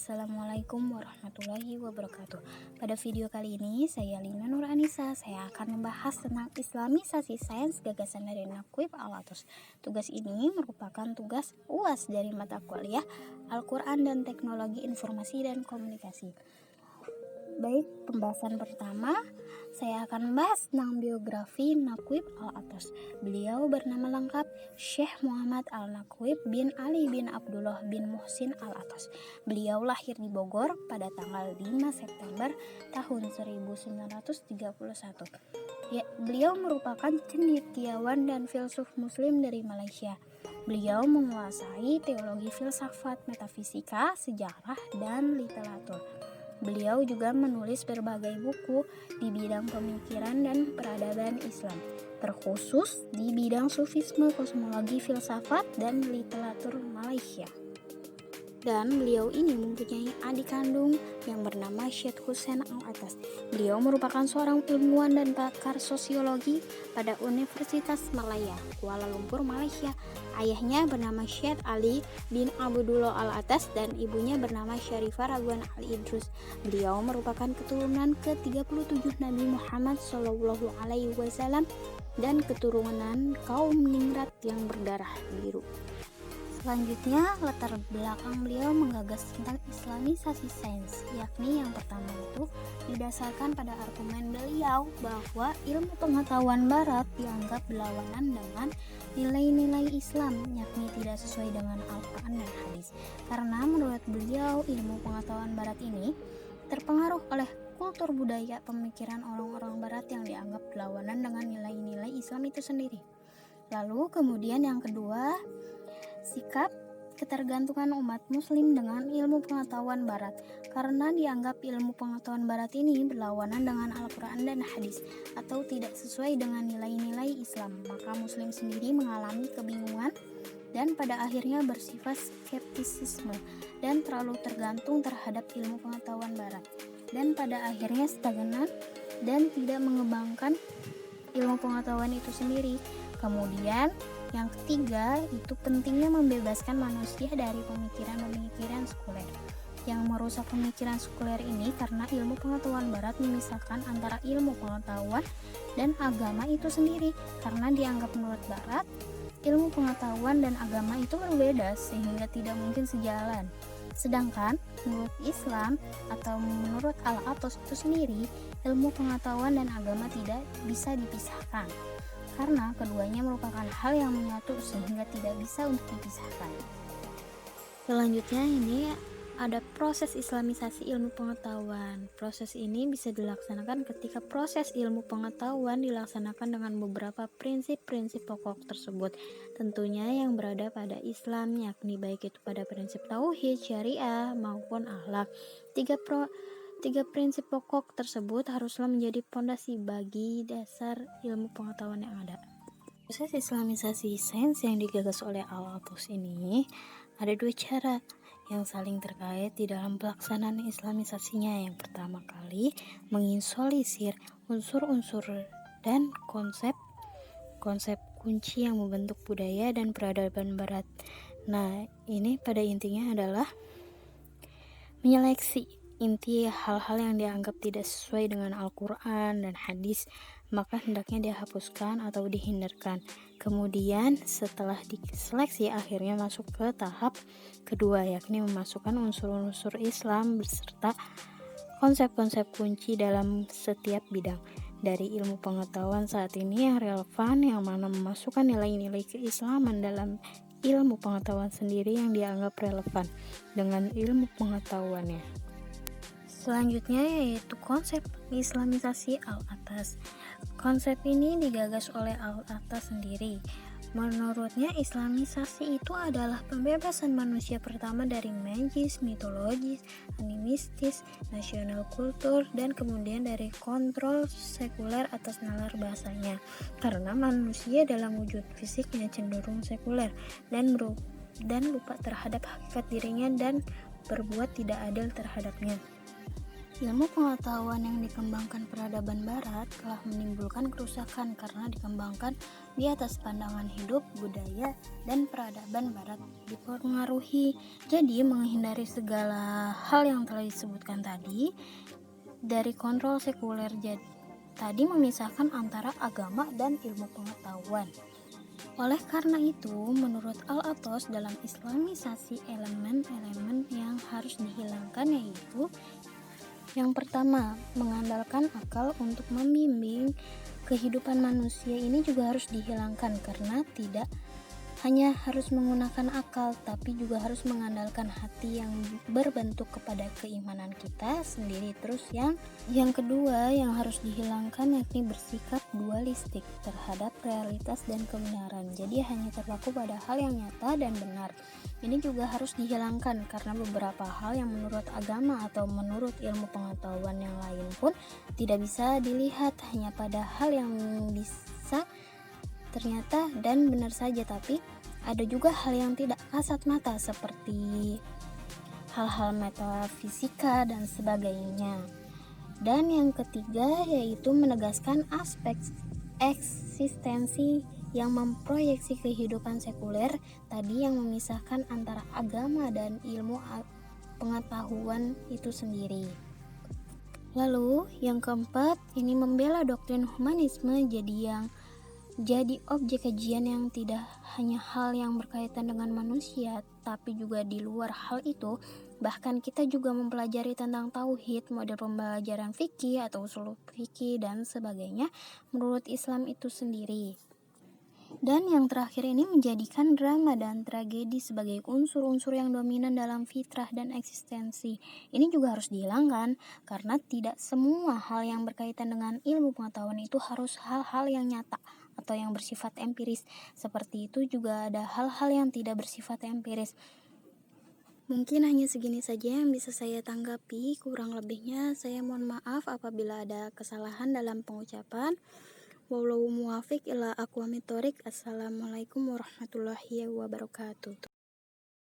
Assalamualaikum warahmatullahi wabarakatuh. Pada video kali ini, saya Lina Nur Anissa. Saya akan membahas tentang Islamisasi sains gagasan dari Naquib Al-Athos. Tugas ini merupakan tugas UAS dari mata kuliah Al-Quran dan Teknologi Informasi dan Komunikasi. Baik, pembahasan pertama, saya akan membahas tentang biografi Naquib Al-Athos. Beliau bernama lengkap Syekh Muhammad Al-Naquib bin Ali bin Abdullah bin Muhsin Al-Athos. Beliau lahir di Bogor pada tanggal 5 September tahun 1931. Beliau merupakan cendekiawan dan filsuf muslim dari Malaysia. Beliau menguasai teologi filsafat, metafisika, sejarah, dan literatur. Beliau juga menulis berbagai buku di bidang pemikiran dan peradaban Islam, terkhusus di bidang sufisme, kosmologi, filsafat, dan literatur Malaysia. Dan beliau ini mempunyai adik kandung yang bernama Syed Hussein Al-Athos. Beliau merupakan seorang ilmuwan dan pakar sosiologi pada Universitas Malaya, Kuala Lumpur, Malaysia. Ayahnya bernama Syed Ali bin Abdullah Al-Athos dan ibunya bernama Syarifah Raguan Al-Idrus. Beliau merupakan keturunan ke-37 Nabi Muhammad SAW dan keturunan kaum Ningrat yang berdarah biru. Selanjutnya, latar belakang beliau menggagas tentang Islamisasi sains, yakni yang pertama itu didasarkan pada argumen beliau bahwa ilmu pengetahuan barat dianggap berlawanan dengan nilai-nilai Islam, yakni tidak sesuai dengan Al-Quran dan hadis. Karena menurut beliau, ilmu pengetahuan barat ini terpengaruh oleh kultur budaya pemikiran orang-orang barat yang dianggap berlawanan dengan nilai-nilai Islam itu sendiri. Lalu kemudian yang kedua, sikap ketergantungan umat muslim dengan ilmu pengetahuan barat, karena dianggap ilmu pengetahuan barat ini berlawanan dengan Al-Quran dan hadis atau tidak sesuai dengan nilai-nilai Islam, maka muslim sendiri mengalami kebingungan dan pada akhirnya bersifat skeptisisme dan terlalu tergantung terhadap ilmu pengetahuan barat, dan pada akhirnya stagnan dan tidak mengembangkan ilmu pengetahuan itu sendiri. Kemudian yang ketiga itu pentingnya membebaskan manusia dari pemikiran-pemikiran sekuler yang merusak pemikiran sekuler ini, karena ilmu pengetahuan barat memisahkan antara ilmu pengetahuan dan agama itu sendiri, karena dianggap menurut barat ilmu pengetahuan dan agama itu berbeda sehingga tidak mungkin sejalan. Sedangkan menurut Islam atau menurut Al-Athos itu sendiri, ilmu pengetahuan dan agama tidak bisa dipisahkan, karena keduanya merupakan hal yang menyatu sehingga tidak bisa untuk dipisahkan. Selanjutnya ini ada proses islamisasi ilmu pengetahuan. Proses ini bisa dilaksanakan ketika proses ilmu pengetahuan dilaksanakan dengan beberapa prinsip-prinsip pokok tersebut, tentunya yang berada pada Islam, yakni baik itu pada prinsip tauhid, syariah, maupun akhlak. Tiga prinsip pokok tersebut haruslah menjadi pondasi bagi dasar ilmu pengetahuan yang ada. Proses islamisasi sains yang digagas oleh Al-Athos ini ada dua cara yang saling terkait di dalam pelaksanaan islamisasinya. Yang pertama kali, mengisolisir unsur-unsur dan konsep kunci yang membentuk budaya dan peradaban barat. Nah, ini pada intinya adalah menyeleksi inti hal-hal yang dianggap tidak sesuai dengan Al-Quran dan hadis, maka hendaknya dihapuskan atau dihindarkan. Kemudian setelah diseleksi akhirnya masuk ke tahap kedua, yakni memasukkan unsur-unsur Islam beserta konsep-konsep kunci dalam setiap bidang dari ilmu pengetahuan saat ini yang relevan, yang mana memasukkan nilai-nilai keislaman dalam ilmu pengetahuan sendiri yang dianggap relevan dengan ilmu pengetahuannya. Selanjutnya yaitu konsep islamisasi Al-Athos. Konsep ini digagas oleh Al-Athos sendiri. Menurutnya, islamisasi itu adalah pembebasan manusia pertama dari magis, mitologis, animistis, nasional kultur, dan kemudian dari kontrol sekuler atas nalar bahasanya. Karena manusia dalam wujud fisiknya cenderung sekuler dan lupa terhadap hakikat dirinya dan berbuat tidak adil terhadapnya. Ilmu pengetahuan yang dikembangkan peradaban barat telah menimbulkan kerusakan karena dikembangkan di atas pandangan hidup, budaya, dan peradaban barat dipengaruhi. Jadi menghindari segala hal yang telah disebutkan tadi dari kontrol sekuler tadi memisahkan antara agama dan ilmu pengetahuan. Oleh karena itu, menurut Al-Atos dalam Islamisasi elemen-elemen yang harus dihilangkan yaitu yang pertama, mengandalkan akal untuk membimbing kehidupan manusia ini juga harus dihilangkan karena tidak hanya harus menggunakan akal tapi juga harus mengandalkan hati yang berbentuk kepada keimanan kita sendiri. Terus yang kedua yang harus dihilangkan yakni bersikap dualistik terhadap realitas dan kebenaran. Jadi hanya terpaku pada hal yang nyata dan benar. Ini juga harus dihilangkan karena beberapa hal yang menurut agama atau menurut ilmu pengetahuan yang lain pun tidak bisa dilihat hanya pada hal yang bisa ternyata dan benar saja, tapi ada juga hal yang tidak kasat mata seperti hal-hal metafisika dan sebagainya. Dan yang ketiga yaitu menegaskan aspek eksistensi yang memproyeksi kehidupan sekuler tadi yang memisahkan antara agama dan ilmu pengetahuan itu sendiri. Lalu yang keempat ini membela doktrin humanisme jadi objek kajian yang tidak hanya hal yang berkaitan dengan manusia, tapi juga di luar hal itu. Bahkan kita juga mempelajari tentang tauhid, model pembelajaran fikih atau usul fikih dan sebagainya menurut Islam itu sendiri. Dan yang terakhir ini menjadikan drama dan tragedi sebagai unsur-unsur yang dominan dalam fitrah dan eksistensi. Ini juga harus dihilangkan karena tidak semua hal yang berkaitan dengan ilmu pengetahuan itu harus hal-hal yang nyata atau yang bersifat empiris. Seperti itu juga ada hal-hal yang tidak bersifat empiris. Mungkin hanya segini saja yang bisa saya tanggapi. Kurang lebihnya saya mohon maaf apabila ada kesalahan dalam pengucapan. Wallahu muwafiq ila aqwamit thoriq. Assalamualaikum warahmatullahi wabarakatuh.